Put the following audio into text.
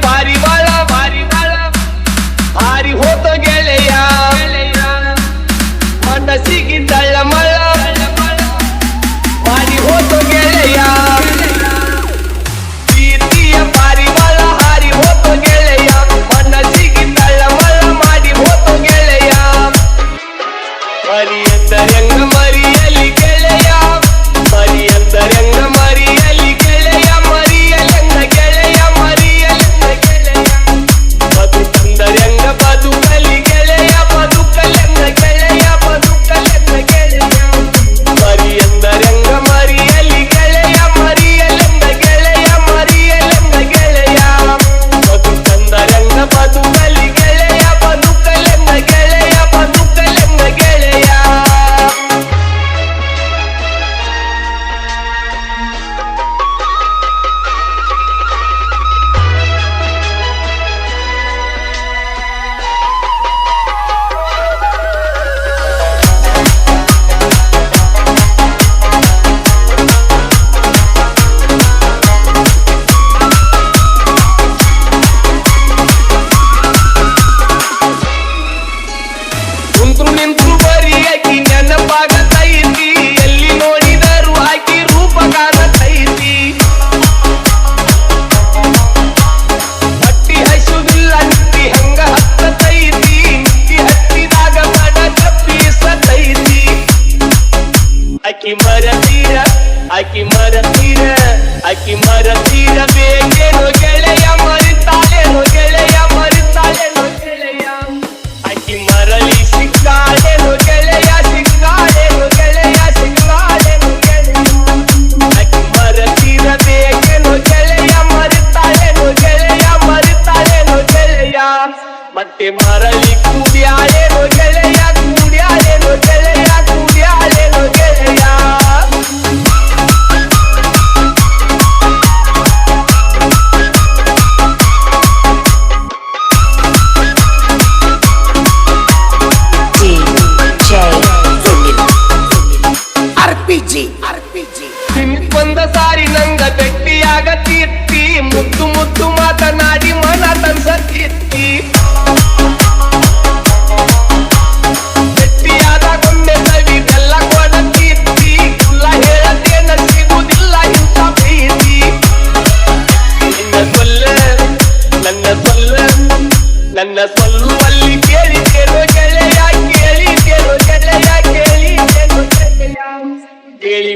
ಪಾರಿವಾಳ ಹಾರಿ ಹೋತ ಗೆಳೆಯ ಮನಸ್ಸಿಗೆ ತಳ್ಳಮಳ ಮಾಡಿ ಹೋತ ಗೆಳೆಯ ಪ್ರೀತಿಯ ಪಾರಿವಾಳ ಹಾರಿ ಹೋತ ಗೆಳೆಯ ಮನಸ್ಸಿಗೆ ತಳ್ಳಮಳ ಮಾಡಿ ಹೋತ ಗೆಳೆಯ ಮರಿಯಂದರಂಗ ಮರಿಯಲಿ ಗೆಳೆಯ ಮರಿಯಂದರಂಗ ಮರಿಯಲಿ ಗೆಳೆಯ ಮರಿಯಲಂಗ ಗೆಳೆಯ ಮರಿಯಲಂಗ ಗೆಳೆಯ ಬದುಕಂದರಂಗ ಬದುಕಲಿ ಗೆಳೆಯ ಬದುಕಲಂಗ ಗೆಳೆಯ ಬದುಕಲಂಗ ಗೆಳೆಯ ಮರಿಯಂದರಂಗ ಮರಿಯಲಿ ಗೆಳೆಯ ಮರಿಯಲಂಗ ಗೆಳೆಯ ಮರಿಯಲಂಗ ಗೆಳೆಯ ಬದುಕಂದರಂಗ ಬದುಕಲಿ ಗೆಳೆಯ ಬದುಕಲಂಗ ಗೆಳೆಯ ಬದುಕಲಂಗ ಗೆಳೆಯ ಕುಂತ್ರು ನಿಂತ್ರು ಬರೀ ಆಕಿ ನೆನಪಾಗತೈತಿ ಎಲ್ಲಿ ನೋಡಿದರು ಆಕಿ ರೂಪ ಕಾಣತೈತಿ ಹಟ್ಟಿ ಹಸುದಿಲ್ಲ ನಿತ್ತಿ ಹಂಗ ಹತ್ತತೈತಿ ನಿತ್ತಿ ಹತ್ತಿದಾಗ ಮಡ ತಪ್ಪಿಸತೈತಿ ಆಕಿ ಮರತೀರ ಬೇಕೇನೋ ಗೆಳೆಯ ಮರಿತಾಳೇನೋ ಗೆಳೆಯ ಮರಿತಾಳೇನೋ ಗೆಳೆಯ ಆಕಿ ಮರಳಿ ಸಿಕ್ಕಾಳೇನೋ ಗೆಳೆಯ ಸಿಕ್ಕಾಳೇನೋ ಗೆಳೆಯ ಸಿಕ್ಕಾಳೇನೋ ಗೆಳೆಯ ಆಕಿ ಮರತೀರ ಬೇಕೇನೋ ಗೆಳೆಯ ಮರಿತಾಳೇನೋ ಗೆಳೆಯ ಮರಿತಾಳೇನೋ ಗೆಳೆಯ ಮತ್ತೆ ಮರಳಿ ಕೂಡ್ಯಾಳೇನೋ ಗೆಳೆಯ ಕೂಡ್ಯಾಳೇನೋ ಗೆಳೆಯ ಕೂಡ್ಯಾಳೇನೋ ಗೆಳೆಯ ಒಂದ ಸಾರಿ ನಂಗ ಭೆಟ್ಟಿಯಾಗತ್ತೀರ್ತಿ ಮುದ್ದು ಮುದ್ದು ಮಾತನಾಡಿ ಮನ ತನ್ಸತ್ತೀರ್ತಿ ಭೆಟ್ಟಿಯಾದಾಗೊಮ್ಮೆ ಸವಿದೆಲ್ಲ ಕೊಡತೀರ್ತಿ ಕುಲ್ಲ ಹೇಳತೇನ ಸಿಗುವುದಿಲ್ಲ ಇಂಥ ಪ್ರೀತಿ ನನ್ನ ಸೊಲ್ಲುವಲ್ಲಿ ಕೇಳಿದ್ದೇನೋ ಗೆಳೆಯ ಕೇಳಿದ್ದೇನೋ ಗೆಳೆಯ ಕೇಳಿದ್ದೇನೋ ಗೆಳೆಯ ಕೇಳಿ